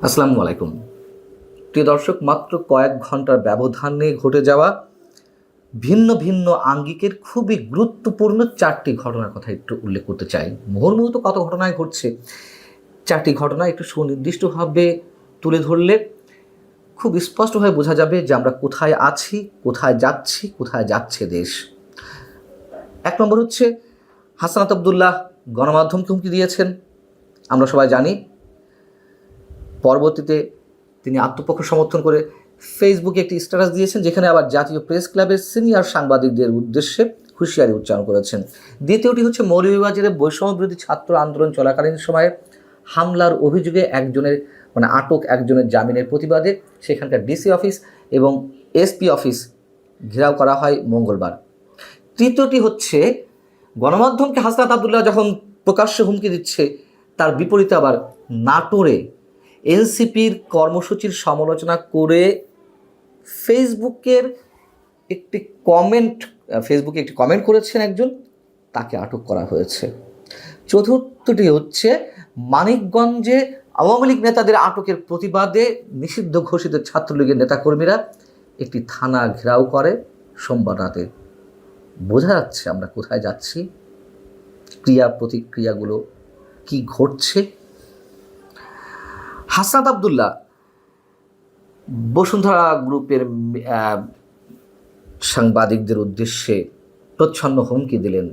আসসালামু আলাইকুম। প্রিয় দর্শক, মাত্র কয়েক ঘন্টার ব্যবধানে ঘটে যাওয়া ভিন্ন ভিন্ন আঙ্গিকের খুবই গুরুত্বপূর্ণ 4টি ঘটনার কথা একটু উল্লেখ করতে চাই। মুহুর্মুহূর্ত কত ঘটনায় ঘটছে, 4টি ঘটনা একটু সুনির্দিষ্টভাবে তুলে ধরলে খুব স্পষ্টভাবে বোঝা যাবে যে আমরা কোথায় আছি, কোথায় যাচ্ছি, কোথায় যাচ্ছে দেশ। 1 নম্বর হচ্ছে, হাসনাত আবদুল্লাহ গণমাধ্যমকে হুমকি দিয়েছেন, আমরা সবাই জানি। পরবর্তীতে তিনি আত্মপক্ষ সমর্থন করে ফেসবুকে একটি স্ট্যাটাস দিয়েছেন, যেখানে আবার জাতীয় প্রেস ক্লাবের সিনিয়র সাংবাদিকদের উদ্দেশ্যে হুঁশিয়ারি উচ্চারণ করেছেন। দ্বিতীয়টি হচ্ছে, মৌলভীবাজারে বৈষম্যবিরোধী ছাত্র আন্দোলন চলাকালীন সময়ে হামলার অভিযোগে আটক একজনের জামিনের প্রতিবাদে সেখানকার ডিসি অফিস এবং এসপি অফিস ঘেরাও করা হয় মঙ্গলবার। তৃতীয়টি হচ্ছে, গণমাধ্যমকে হাসনাত আবদুল্লাহ যখন প্রকাশ্যে হুমকি দিচ্ছে, তার বিপরীতে আবার নাটোরে এনসিপির কর্মসূচির সমালোচনা করে ফেসবুকে একটি কমেন্ট করেছেন একজন, তাকে আটক করা হয়েছে। চতুর্থটি হচ্ছে, মানিকগঞ্জে আওয়ামী লীগ নেতাদের আটকের প্রতিবাদে নিষিদ্ধ ঘোষিত ছাত্রলীগের নেতাকর্মীরা একটি থানা ঘেরাও করে সোমবার রাতে। বোঝা যাচ্ছে আমরা কোথায় যাচ্ছি, ক্রিয়া প্রতিক্রিয়াগুলো কি ঘটছে। হাসনাত আবদুল্লাহ বসুন্ধরা গ্রুপের সাংবাদিকদের উদ্দেশ্যে প্রচ্ছন্ন হুমকি দিলেন।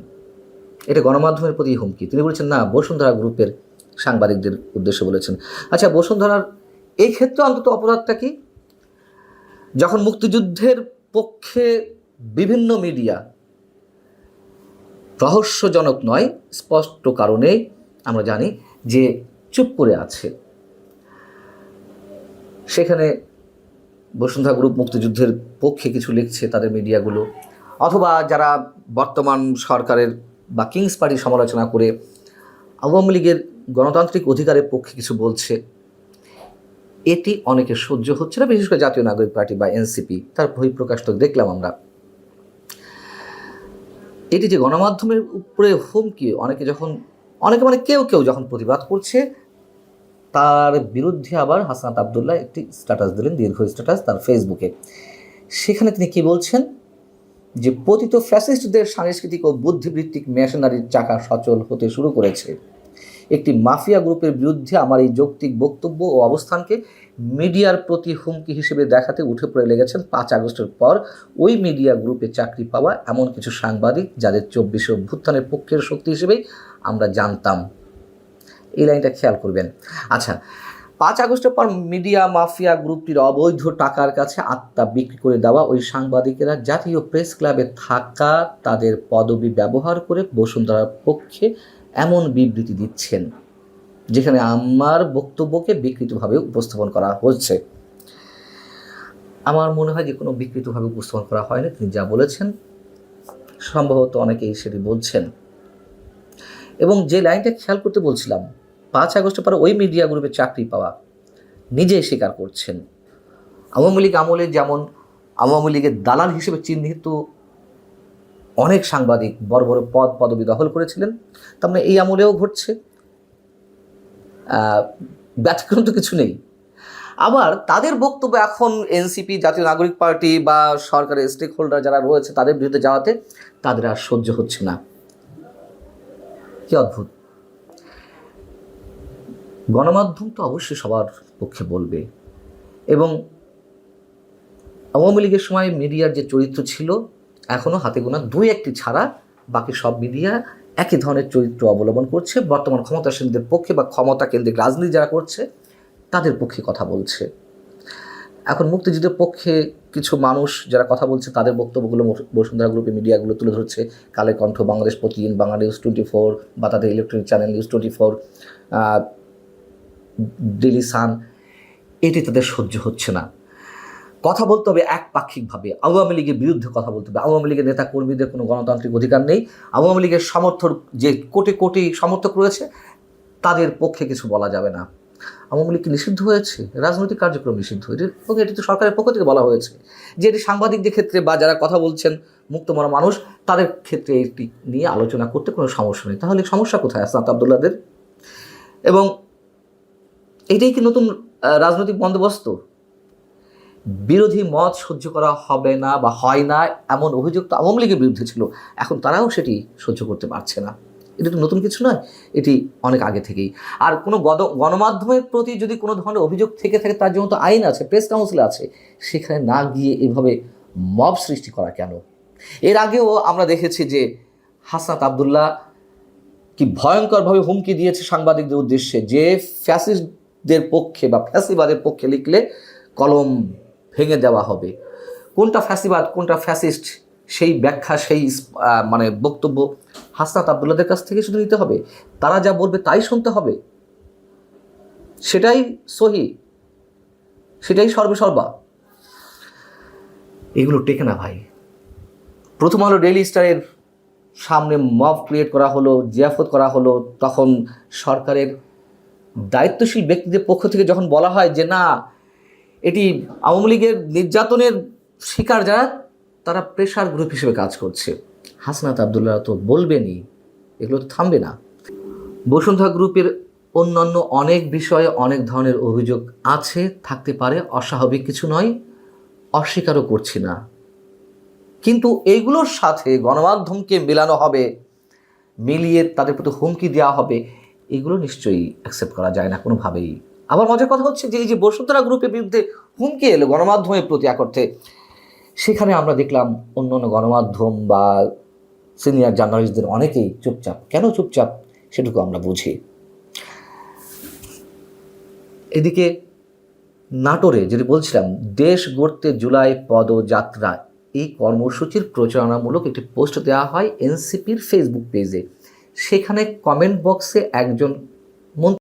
এটা গণমাধ্যমের প্রতি হুমকি। তিনি বলেছেন, না, বসুন্ধরা গ্রুপের সাংবাদিকদের উদ্দেশ্যে বলেছেন। আচ্ছা, বসুন্ধরার এই ক্ষেত্রে অন্তত অপরাধটা কি? যখন মুক্তিযুদ্ধের পক্ষে বিভিন্ন মিডিয়া রহস্যজনক নয়, স্পষ্ট কারণে আমরা জানি যে চুপ করে আছে, সেখানে বসুন্ধরা গ্রুপ মুক্তিযুদ্ধের পক্ষে কিছু লিখছে তাদের মিডিয়াগুলো, অথবা যারা বর্তমান সরকারের বা কিংস পার্টির সমালোচনা করে আওয়ামী লীগের গণতান্ত্রিক অধিকারের পক্ষে কিছু বলছে, এটি অনেকের সহ্য হচ্ছে না। বিশেষ করে জাতীয় নাগরিক পার্টি বা এনসিপি, তার বহিঃপ্রকাশ তো দেখলাম আমরা। এটি যে গণমাধ্যমের উপরে হুমকি, কেউ যখন প্রতিবাদ করছে, তার বিরুদ্ধে আবার হাসনাত আবদুল্লাহ একটি স্ট্যাটাস দিলেন, দীর্ঘ স্ট্যাটাস তার ফেসবুকে। সেখানে তিনি কি বলছেন, যে পতিত ফ্যাসিস্টদের সাংস্কৃতিক ও বুদ্ধিবৃত্তিক মেশিনারির চাকা সচল হতে শুরু করেছে। একটি মাফিয়া গ্রুপের বিরুদ্ধে আমার এই যৌক্তিক বক্তব্য ও অবস্থানকে মিডিয়ার প্রতি হুমকি হিসেবে দেখাতে উঠে পড়ে লেগেছেন 5 আগস্টের পর ওই মিডিয়া গ্রুপে চাকরি পাওয়া এমন কিছু সাংবাদিক, যাদের 24শে অভ্যুত্থানের পক্ষের শক্তি হিসেবেই আমরা জানতাম। এই লাইনটা খেয়াল করবেন। আচ্ছা, 5 আগস্টের পর মিডিয়া মাফিয়া গ্রুপটির অবৈধ টাকার কাছে আত্মা বিক্রি করে দেওয়া ওই সাংবাদিকেরা জাতীয় প্রেস ক্লাবে থাকা তাদের পদবি ব্যবহার করে বসুন্ধরার পক্ষে এমন বিবৃতি দিচ্ছেন, যেখানে আমার বক্তব্যকে বিকৃতভাবে উপস্থাপন করা হচ্ছে। আমার মনে হয় যে কোনো বিকৃতভাবে উপস্থাপন করা হয়নি। তিনি যা বলেছেন সম্ভবত অনেকেই সেটি বলছেন। এবং যে লাইনটা খেয়াল করতে বলছিলাম, 5 আগস্টের পর ওই মিডিয়া গ্রুপে চাকরি পাওয়া, নিজেই স্বীকার করছেন। আওয়ামী লীগ আমলে যেমন আওয়ামী লীগের দালাল হিসেবে চিহ্নিত অনেক সাংবাদিক বড় বড় পদবি দখল করেছিলেন, তার মানে এই আমলেও ঘটছে, ব্যতিক্রম তো কিছু নেই। আবার তাদের বক্তব্য এখন এনসিপি, জাতীয় নাগরিক পার্টি বা সরকারের স্টেক হোল্ডার যারা রয়েছে তাদের বিরুদ্ধে যাওয়াতে তাদের আর সহ্য হচ্ছে না। কি অদ্ভুত! গণমাধ্যম তো অবশ্যই সবার পক্ষে বলবে, এবং আওয়ামী লীগের সময় মিডিয়ার যে চরিত্র ছিল, এখনও হাতে গোনা 2-1টি ছাড়া বাকি সব মিডিয়া একই ধরনের চরিত্র অবলম্বন করছে। বর্তমান ক্ষমতাসীনদের পক্ষে বা ক্ষমতা কেন্দ্রিক রাজনীতি যারা করছে তাদের পক্ষে কথা বলছে। এখন মুক্তিযুদ্ধের পক্ষে কিছু মানুষ যারা কথা বলছে, তাদের বক্তব্যগুলো বসুন্ধরা গ্রুপের মিডিয়াগুলো তুলে ধরছে। কালের কণ্ঠ, বাংলাদেশ প্রতিদিন, বাংলা নিউজ 24, বা তাদের electronic channel news 24, Daily Sun, এটি তাদের সহ্য হচ্ছে না। কথা বলতে হবে একপাক্ষিকভাবে, আওয়ামী লীগের বিরুদ্ধে কথা বলতে হবে। আওয়ামী লীগের নেতা কর্মীদের কোনো গণতান্ত্রিক অধিকার নেই। আওয়ামী লীগের যে কোটি কোটি সমর্থক রয়েছে, তাদের পক্ষে কিছু বলা যাবে না। আওয়ামী লীগ কি নিষিদ্ধ হয়েছে? রাজনৈতিক কার্যক্রম নিষিদ্ধ, এটি তো সরকারের পক্ষ থেকে বলা হয়েছে যে এটি সাংবাদিকদের ক্ষেত্রে বা যারা কথা বলছেন মুক্তমনা মানুষ, তাদের ক্ষেত্রে এটি নিয়ে আলোচনা করতে কোনো সমস্যা নেই। তাহলে সমস্যা কোথায় হাসনাত আবদুল্লাহদের? এবং এটাই কি নতুন রাজনৈতিক বন্দোবস্ত, বিরোধী মত সহ্য করা হবে না বা হয় না এমন অভিযোগ তো আওয়ামী লীগের বিরুদ্ধে ছিল, এখন তারাও সেটি সহ্য করতে পারছে না। এটা তো নতুন কিছু নয়, এটি অনেক আগে থেকেই। আর কোনো গণমাধ্যমের প্রতি যদি কোনো ধরনের অভিযোগ থেকে থাকে, তার জন্য তো আইন আছে, প্রেস কাউন্সিল আছে, সেখানে না গিয়ে এভাবে মব সৃষ্টি করা কেন? এর আগেও আমরা দেখেছি যে হাসনাত আবদুল্লাহ কি ভয়ঙ্করভাবে হুমকি দিয়েছে সাংবাদিকদের উদ্দেশ্যে, যে ফ্যাসিস্টদের পক্ষে বা ফ্যাসিবাদের পক্ষে লিখলে কলম ভেঙে দেওয়া হবে। কোনটা ফ্যাসিবাদ কোনটা ফ্যাসিস্ট সেই ব্যাখ্যা, সেই মানে বক্তব্য হাসনাত আবদুল্লাহদের কাছ থেকে শুধু নিতে হবে, তারা যা বলবে তাই শুনতে হবে, সেটাই সহি, সেটাই সর্বসর্বা। এগুলো টেকে না ভাই। প্রথম আলো ডেইলি স্টারের সামনে মব ক্রিয়েট করা হলো, জিয়াফত করা হলো, তখন সরকারের দায়িত্বশীল ব্যক্তিদের পক্ষ থেকে যখন বলা হয় যে না, এটি আওয়ামী লীগের নির্যাতনের শিকার যারা, তারা প্রেশার গ্রুপ হিসেবে কাজ করছে, হাসনাত আবদুল্লাহ তো বলবেনই, এগুলো তো থামবে না। বসুন্ধরা গ্রুপের অন্যান্য অনেক বিষয়ে অনেক ধরনের অভিযোগ আছে, থাকতে পারে, অস্বাভাবিক কিছু নয়, অস্বীকারও করছি না, কিন্তু এইগুলোর সাথে গণমাধ্যমকে মেলানো হবে, মিলিয়ে তাদের প্রতি হুমকি দেওয়া হবে, এগুলো নিশ্চয়ই অ্যাকসেপ্ট করা যায় না কোনোভাবেই। আবার মজার কথা হচ্ছে যে এই যে বসুন্ধরা গ্রুপের বিরুদ্ধে হুমকি এলো গণমাধ্যমের প্রতি অর্থে, সেখানে আমরা দেখলাম অন্যান্য গণমাধ্যম বা সিনিয়র জার্নালিস্টদের অনেকেই চুপচাপ। কেন চুপচাপ সেটুকু আমরা বুঝি। এদিকে নাটোরে যেটি বলছিলাম, দেশ গড়তে জুলাই পদযাত্রা, এই কর্মসূচির প্রচারণামূলক একটি পোস্ট দেওয়া হয় এনসিপির ফেসবুক পেজে। সেখানে কমেন্ট বক্সে একজন